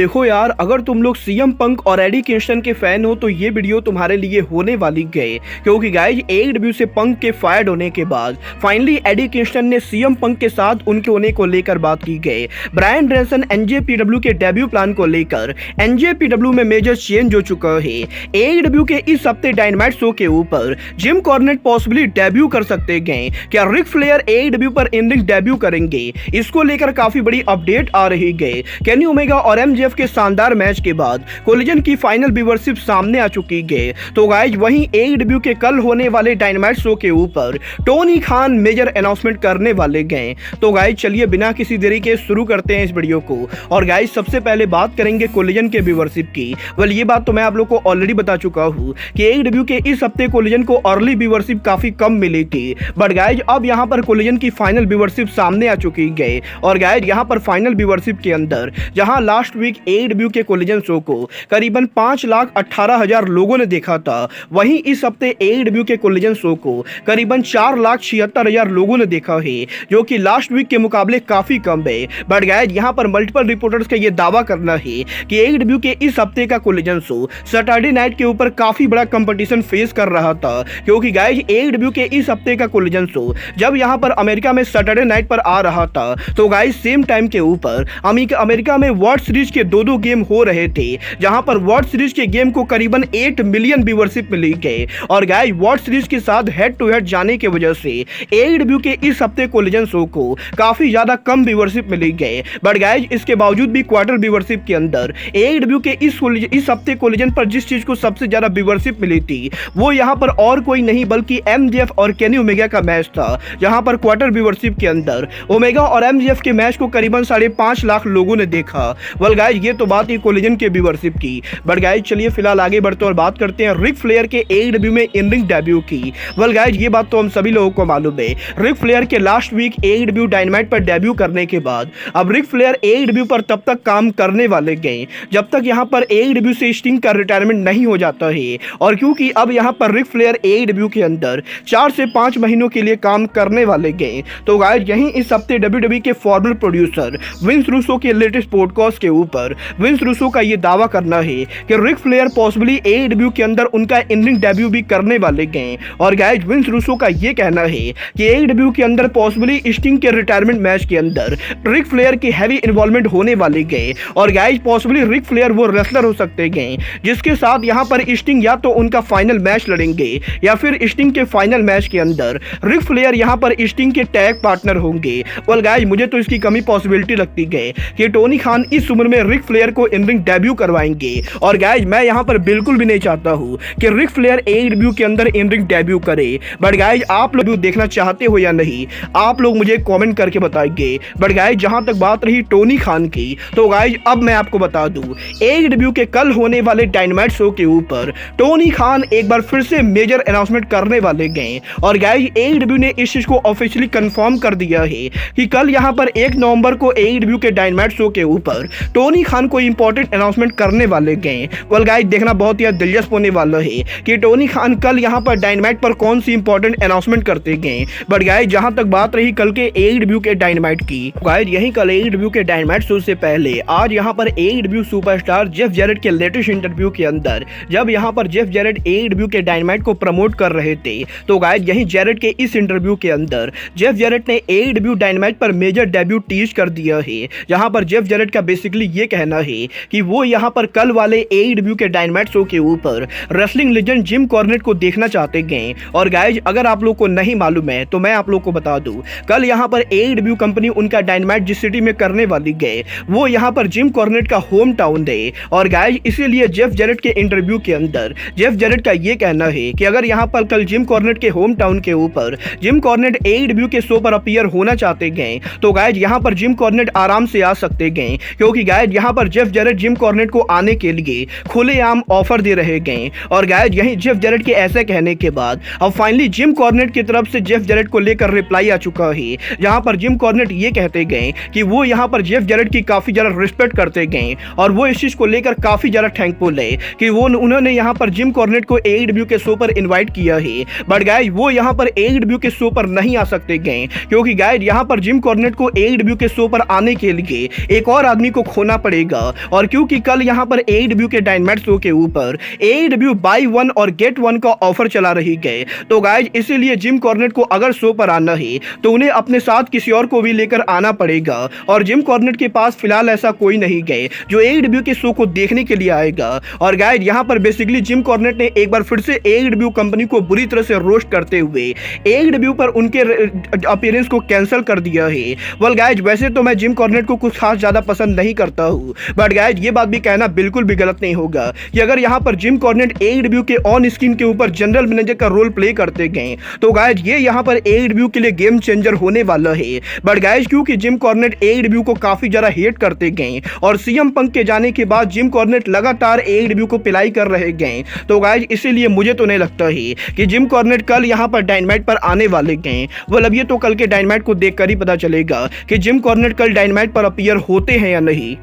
देखो यार, अगर तुम लोग सीएम पंक और एडी किंगस्टन के फैन हो तो ये वीडियो तुम्हारे लिए होने वाली है, क्योंकि गाइज एडब्ल्यू से पंक के फायर्ड होने के बाद फाइनली एडी किंगस्टन ने सीएम पंक के साथ उनके होने को लेकर बात की गई। ब्रायन डेनियल्सन एनजेपीडब्ल्यू के डेब्यू प्लान को लेकर एनजेपीडब्ल्यू में मेजर चेंज हो चुका है। एडब्ल्यू के इस हफ्ते डायनामाइट शो के ऊपर जिम कॉर्नेट पॉसिबली डेब्यू कर सकते हैं। क्या रिक फ्लेयर एडब्ल्यू पर इन रिंग डेब्यू करेंगे, इसको लेकर काफी बड़ी अपडेट आ रही है। केनी ओमेगा और एमजेएफ के शानदार मैच के बाद कोलिजन की फाइनल व्यूअरशिप सामने आ चुकी है। तो गाइज वहीं एडब्ल्यू के कल होने वाले डायनामाइट शो के ऊपर टोनी खान मेजर अनाउंसमेंट करने वाले गए। तो गाइज चलिए बिना किसी देरी के शुरू करते हैं इस वीडियो को। और गाइज सबसे पहले बात करेंगे कोलिजन के व्यूअरशिप की। वेल ये बात तो मैं आप लोग को ऑलरेडी बता चुका हूँ कि एडब्ल्यू के इस हफ्ते कोलिजन को अर्ली व्यूअरशिप काफी कम मिली थी, बट गाइज अब यहाँ पर कोलिजन की फाइनल व्यूअरशिप सामने आ चुकी है। और गाइज यहाँ पर फाइनल व्यूअरशिप के अंदर जहां लास्ट वीक एडब्ल्यू के कोलिजन शो को करीबन 5,18,000 लोगों ने देखा था, वहीं इस हफ्ते एडब्ल्यू के कोलिजन शो को करीबन 4,76,000 लोगों ने देखा है, जो कि लास्ट वीक के मुकाबले काफी कम है। बट गाइज यहां पर मल्टीपल रिपोर्टर्स का यह दावा करना है कि एडब्ल्यू के इस हफ्ते का कोलिजन शो सैटरडे नाइट के ऊपर काफी बड़ा कंपटीशन फेस कर रहा था, क्योंकि गाइज एडब्ल्यू के इस हफ्ते का कोलिजन शो जब यहां पर अमेरिका में सैटरडे नाइट पर आ रहा था, तो गाइज सेम टाइम के ऊपर अमेरिका में वर्ल्ड सीरीज के दो गेम हो रहे थे, जहां पर वर्ल्ड सीरीज के गेम को करीबन 8 मिलियन व्यूअरशिप मिली है। और गाइस वर्ल्ड सीरीज के साथ हेड टू हेड जाने की वजह से एडब्ल्यू के इस हफ्ते कोलिजन शो को काफी ज्यादा कम व्यूअरशिप मिली है। बट गाइस इसके बावजूद भी क्वार्टर व्यूअरशिप के अंदर एडब्ल्यू के इस हफ्ते कोलिजन पर जिस चीज को सबसे ज्यादा व्यूअरशिप मिली थी, वो यहाँ पर और कोई नहीं बल्कि एमजेएफ और केनी ओमेगा का मैच था, जहां पर क्वार्टर व्यूअरशिप के अंदर ओमेगा और एमजेएफ के मैच को करीबन 5.5 लाख लोगों ने देखा। वेल गाइज ये तो बात है कोलिजन के व्यूअरशिप की। बट गाइज चलिए फिलहाल आगे बढ़ते और बात करते हैं रिक फ्लेयर के एडब्ल्यू में इन रिंग डेब्यू की। वेल गाइज ये बात तो हम सभी लोगों को मालूम है, रिक फ्लेयर के लास्ट वीक एडब्ल्यू डायनामाइट पर डेब्यू करने के बाद अब रिक फ्लेयर एडब्ल्यू पर तब तक काम करने वाले गए जब तक यहां पर एडब्ल्यू से स्टिंग का रिटायरमेंट नहीं हो जाता है। और क्योंकि अब यहां पर रिक फ्लेयर एडब्ल्यू के अंदर 4 से 5 महीनों के लिए काम करने वाले गए, तो गाइज यहीं इस हफ्ते डब्ल्यूडब्ल्यूई के फॉर्मर प्रोड्यूसर विंस रूसो के लेटेस्ट पॉडकास्ट के ऊपर विंस रूसो का ये दावा करना है कि रिक फ्लेयर पॉसिबली एडब्ल्यू के अंदर उनका इन रिंग डेब्यू भी करने वाले गए। और गाइज विंस रूसो का ये कहना है कि एडब्ल्यू के अंदर पॉसिबली स्टिंग के रिटायरमेंट मैच के अंदर रिक फ्लेयर की हैवी इन्वॉल्वमेंट होने वाले गए। और गाइज पॉसिबली रिक फ्लेयर वो रेसलर हो सकते गए जिसके साथ यहाँ पर स्टिंग या तो उनका फाइनल मैच लड़ेंगे या फिर स्टिंग के फाइनल मैच के अंदर रिक फ्लेयर यहाँ पर स्टिंग के टैग पार्टनर होंगे। वेल गाइज मुझे तो इसकी कमी पॉसिबिलिटी लगती है कि टोनी खान इस उम्र में रिक फ्लेयर को इन रिंग डेब्यू करवाएंगे। और गाइज मैं यहां पर बिल्कुल भी नहीं चाहता हूं कि रिक फ्लेयर एडब्ल्यू के अंदर इन रिंग डेब्यू करे। बट गाइज आप लोग देखना चाहते हो या नहीं, आप लोग मुझे कमेंट करके बताएंगे। बट गाइज जहां तक बात रही टोनी खान की, तो गाइज अब मैं आपको बता दूं एडब्ल्यू के कल होने वाले डायनामाइट शो के ऊपर टोनी खान एक बार फिर से मेजर अनाउंसमेंट करने वाले गए। और गाइज एडब्ल्यू ने इस चीज को ऑफिशियली कंफर्म कर दिया है कि कल यहां पर 1 नवंबर को एडब्ल्यू के डायनामाइट शो के ऊपर टोनी खान को इंपॉर्टेंट अनाउंसमेंट करने वाले गए। वेल गाइस देखना बहुत ही दिलचस्प होने वाला है कि टोनी खान कल यहां पर डायनामाइट पर कौन सी इंपॉर्टेंट अनाउंसमेंट करते गए। बट गाइस जहां तक बात रही कल के एडब्ल्यू के डायनामाइट की, गाइस यही कल एडब्ल्यू के डायनामाइट शो से पहले आज यहां पर एडब्ल्यू सुपरस्टार जेफ जैरेट के लेटेस्ट इंटरव्यू के अंदर जब यहां पर जेफ जैरेट एडब्ल्यू के डायनामाइट को प्रमोट कर रहे थे, तो गाइस यही जैरेट के इस इंटरव्यू के अंदर जेफ जैरेट ने एडब्ल्यू डायनामाइट पर मेजर डेब्यू टीज कर दिया है, जहां पर जेफ जैरेट का बेसिकली ये कहना है कि वो यहां पर कल वाले एडब्ल्यू के डायनामाइट शो के ऊपर रेसलिंग लेजेंड जिम कॉर्नेट को देखना चाहते गए। और गाइज अगर आप लोग को नहीं मालूम है तो मैं आप लोग को बता दूं, कल यहां पर एडब्ल्यू कंपनी उनका डायनामाइट जिस सिटी में करने वाली गए वो यहां पर जिम कॉर्नेट का होम टाउन है। और गाइज इसीलिए जेफ जैरेट के इंटरव्यू के अंदर जेफ जैरेट का ये कहना है कि अगर यहां पर कल जिम कॉर्नेट के होम टाउन के ऊपर जिम कॉर्नेट एडब्ल्यू के शो पर अपीयर होना चाहते गए, तो गाइज यहां पर जिम कॉर्नेट आराम से आ सकते गए, क्योंकि गाइज यहां पर जेफ जैरेट जिम कॉर्नेट को आने के लिए खुलेआम ऑफर दे रहे गए। और गाइज यही जेफ जैरेट के ऐसे कहने के बाद अब फाइनली जिम कॉर्नेट की तरफ से जेफ जैरेट को लेकर रिप्लाई आ चुका है, जहां पर जिम कॉर्नेट ये कहते गए कि वो यहां पर जेफ जैरेट की काफी ज्यादा रिस्पेक्ट करते गए और वो इस चीज को लेकर काफी ज्यादा थैंकफुल है कि वो उन्होंने यहां पर जिम कॉर्नेट को एडब्ल्यू के शो पर इनवाइट किया है। बट गाइज वो यहां पर एडब्ल्यू के शो पर नहीं आ सकते गए, क्योंकि गाइज यहां पर जिम कॉर्नेट को एडब्ल्यू के शो पर आने के लिए एक और आदमी को खोना पड़ेगा। और क्योंकि कल यहाँ पर AEW के डायनामाइट शो के ऊपर AEW बाय वन और गेट वन का ऑफर चला रही है, तो गाइज इसीलिए जिम कॉर्नेट को अगर शो पर आना है तो उन्हें अपने साथ किसी और को भी लेकर आना पड़ेगा। और जिम कॉर्नेट के पास फिलहाल ऐसा कोई नहीं है जो AEW के शो को देखने के लिए आएगा। और गाइज यहाँ पर बेसिकली जिम कॉर्नेट ने एक बार फिर से AEW कंपनी को बुरी तरह से रोस्ट करते हुए AEW पर उनके अपीयरेंस को कैंसिल कर दिया है। वेल गाइज वैसे तो मैं जिम कॉर्नेट को कुछ खास ज्यादा पसंद नहीं करता हूँ, बट गाइज ये बात भी कहना बिल्कुल भी गलत नहीं होगा कि अगर यहाँ पर जिम कॉर्नेट AEW के ऑन स्क्रीन के ऊपर जनरल मैनेजर का रोल प्ले करते गए तो गाइज ये यहाँ पर AEW के लिए गेम चेंजर होने वाला है। बट गाइज क्योंकि जिम कॉर्नेट AEW को काफी ज्यादा हेट करते गए और CM पंक के जाने के बाद जिम कॉर्नेट लगातार AEW को पिलाई कर रहे गए, तो गाइज इसीलिए मुझे तो नहीं लगता है कि जिम कॉर्नेट कल यहाँ पर डायनामाइट पर आने वाले गए। वेल अब ये तो कल के डायनामाइट को देखकर ही पता चलेगा कि जिम कॉर्नेट कल डायनामाइट पर अपीयर होते हैं या नहीं।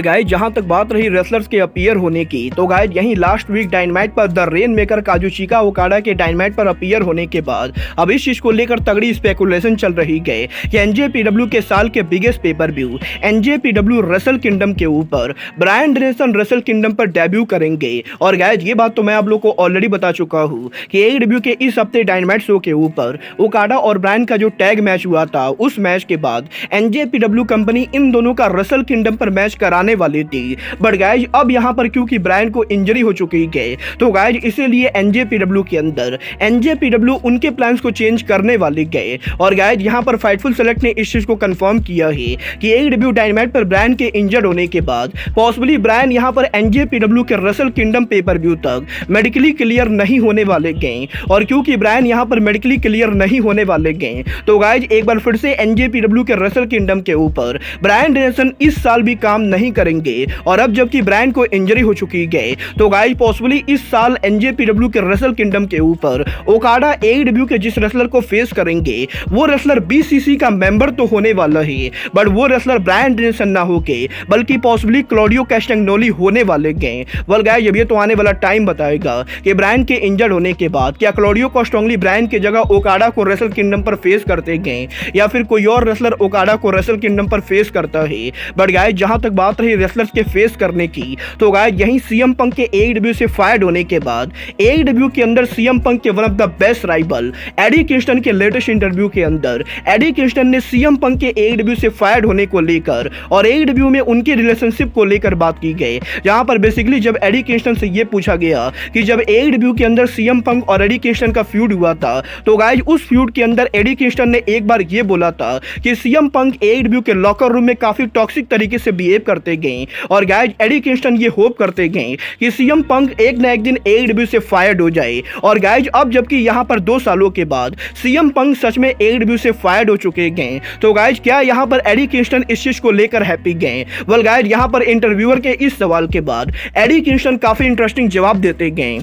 गाइज जहां तक बात रही रेसलर्स के अपीयर होने की, तो गाइज यहीं लास्ट वीक डायनामाइट पर द रेन मेकर काजुचिका ओकाडा के डायनामाइट पर अपीयर होने के बाद अब इस चीज को लेकर तगड़ी स्पेकुलेशन चल रही है कि NJPW के साल के biggest pay per view NJPW wrestle kingdom के ऊपर ब्रायन डेनियल्सन रेसल किंगडम पर डेब्यू करेंगे। और गाइज ये बात तो मैं आप लोग को ऑलरेडी बता चुका हूँ कि AEW के इस हफ्ते डायनामाइट शो के ऊपर ओकाडा और ब्रायन का जो टैग मैच हुआ था, उस मैच के बाद NJPW कंपनी इन दोनों का रेसल किंगडम पर मैच कराने वाली थी। बट गाइज अब यहां पर क्योंकि ब्रायन को इंजरी हो चुकी है, तो गाइज इसीलिए NJPW के अंदर NJPW उनके प्लान्स को चेंज करने वाली गए। और गाइज यहां पर फाइटफुल सेलेक्ट ने इस चीज को कंफर्म किया है कि AEW डायनामाइट पर ब्रायन के इंजर्ड होने के बाद पॉसिबली ब्रायन यहां पर NJPW के रेसल किंगडम पेपर व्यू तक मेडिकली क्लियर नहीं होने वाले गए। और क्योंकि ब्रायन यहां पर मेडिकली क्लियर नहीं होने वाले गए, तो गाइज एक बार फिर से NJPW के रेसल किंगडम के ऊपर ब्रायन डेनियल्सन इस साल भी काम नहीं करेंगे। और अब जबकि ब्रायन को इंजरी हो चुकी है, तो गाइस पॉसिबली इस साल NJPW के रेसल किंगडम के ऊपर ओकाडा AEW के जिस रेसलर को फेस करेंगे वो रेसलर BCC का मेंबर तो होने वाला है, बट वो रेसलर ब्रायन डेनियल्सन ना होके बल्कि पॉसिबली क्लॉडियो कैस्टाग्नोली होने वाले गए। वेल गाइस ये तो आने वाला टाइम बताएगा कि ब्रायन के इंजर्ड होने के बाद क्या क्लॉडियो कैस्टाग्नोली ब्रायन की जगह ओकाडा को रेसल किंगडम पर फेस करते गए या फिर कोई और रेसलर ओकाडा को रेसल किंगडम पर फेस करता है। बट गाइस जहां तक बात रही रेसलर्स के फेस करने की, तो गाइस यहीं CM पंक के AEW से फायर्ड होने के बाद AEW के अंदर CM पंक के one of the best rival Eddie Kingston के लेटेस्ट इंटरव्यू के अंदर एडी किंगस्टन ने CM पंक के AEW से फायर्ड होने को लेकर और AEW में उनके रिलेशनशिप को लेकर बात की गई। जहां पर बेसिकली जब एडी किंगस्टन से यह पूछा गया कि जब AEW के अंदर CM पंक और एडी किंगस्टन का फ्यूड हुआ था, तो गाइस उस फ्यूड के अंदर एडी किंगस्टन ने एक बार यह बोला था कि CM पंक AEW के लॉकर रूम में काफी टॉक्सिक तरीके से बिहेव करते गए। और गाइस एडी किंगस्टन ये होप करते गए कि CM पंक एक ना एक दिन AEW से फायर्ड हो जाए। और गाइस अब जबकि यहां पर 2 सालों के बाद CM पंक सच में AEW से फायर्ड हो चुके गए, तो गाइस क्या यहां पर एडी किंगस्टन इस चीज को लेकर हैप्पी गए? वेल गाइस यहां पर इंटरव्यूअर के इस सवाल के बाद एडी किंगस्टन काफी इंटरेस्टिंग जवाब देते गए।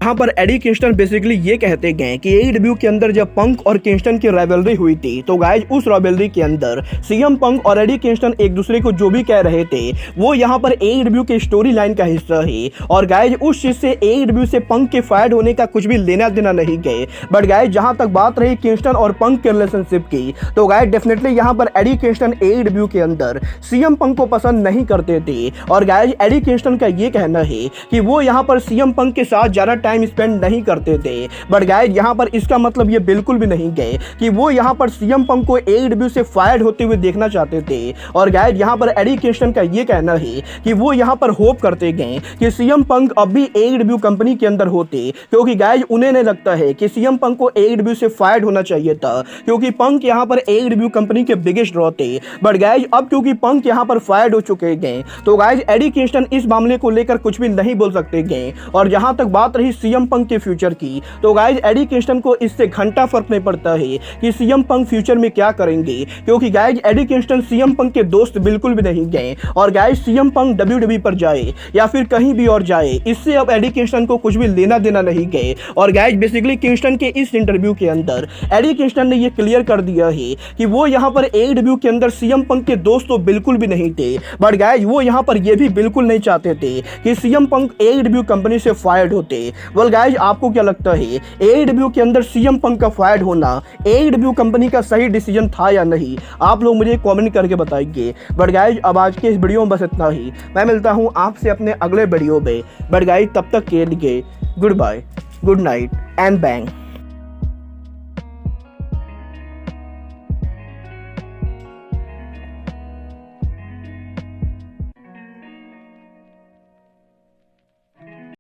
यहाँ पर एडी किंगस्टन बेसिकली ये कहते गए कि AEW के अंदर जब पंक और किंगस्टन की राइवलरी हुई थी, तो गाइज उस राइवलरी के अंदर CM पंक और एडी किंगस्टन एक दूसरे को जो भी कह रहे थे वो यहाँ पर AEW के स्टोरी लाइन का हिस्सा है। और गाइज उस चीज से AEW से पंक के फायर्ड होने का कुछ भी लेना देना नहीं गए। बट गाइज जहां तक बात रही किंगस्टन और पंक के रिलेशनशिप की, तो गाइज डेफिनेटली यहाँ पर एडी किंगस्टन AEW के अंदर CM पंक को पसंद नहीं करते थे। और गाइज एडी किंगस्टन का ये कहना है कि वो यहाँ पर CM पंक के साथ ज्यादा टाइम स्पेंड नहीं करते थे। बट गाइस यहाँ पर इसका मतलब ये बिल्कुल भी नहीं गए कि वो यहाँ पर CM पंक को AEW से फायर्ड होते हुए देखना चाहते थे। और गाइस यहाँ पर एडी किंगस्टन का ये कहना है कि वो यहाँ पर होप करते गए कि CM पंक अब भी AEW कंपनी के अंदर होते, क्योंकि गाइस उन्हें नहीं लगता है कि CM पंक को AEW से फायर्ड होना चाहिए था, क्योंकि पंक यहाँ पर AEW कंपनी के बिगेस्ट ड्रॉ थे। बट गाइस अब क्योंकि पंक यहाँ पर फायर्ड हो चुके गए, तो गाइस एडी किंगस्टन इस मामले को लेकर कुछ भी नहीं बोल सकते गए। और जहां तक बात रही CM पंक के फ्यूचर की, तो गाइज एडी किंगस्टन को इससे घंटा फर्क नहीं पड़ता है कि CM पंक फ्यूचर में क्या करेंगे, क्योंकि गाइज एडी किंगस्टन CM पंक के दोस्त बिल्कुल भी नहीं गए। और गाइज CM पंक WWE पर जाए या फिर कहीं भी और जाए, इससे अब एडी किंगस्टन को कुछ भी लेना देना नहीं गए। और गाइज बेसिकली किंगस्टन के इस इंटरव्यू के अंदर एडी किंगस्टन ने यह क्लियर कर दिया है कि वो यहाँ पर AEW के अंदर CM पंक के दोस्त तो बिल्कुल भी नहीं थे। बट गाइज वो यहाँ पर यह भी बिल्कुल नहीं चाहते थे कि CM पंक AEW कंपनी से फायर्ड होते। वेल गाइज, आपको क्या लगता है AEW के अंदर सीएम पंक का फायर्ड होना AEW कंपनी का सही डिसीजन था या नहीं? आप लोग मुझे कमेंट करके बताइए। बट गाइज, अब आज के इस वीडियो में बस इतना ही। मैं मिलता हूँ आपसे अपने अगले वीडियो में। बट गाइज, तब तक के लिए good bye, good night and bang.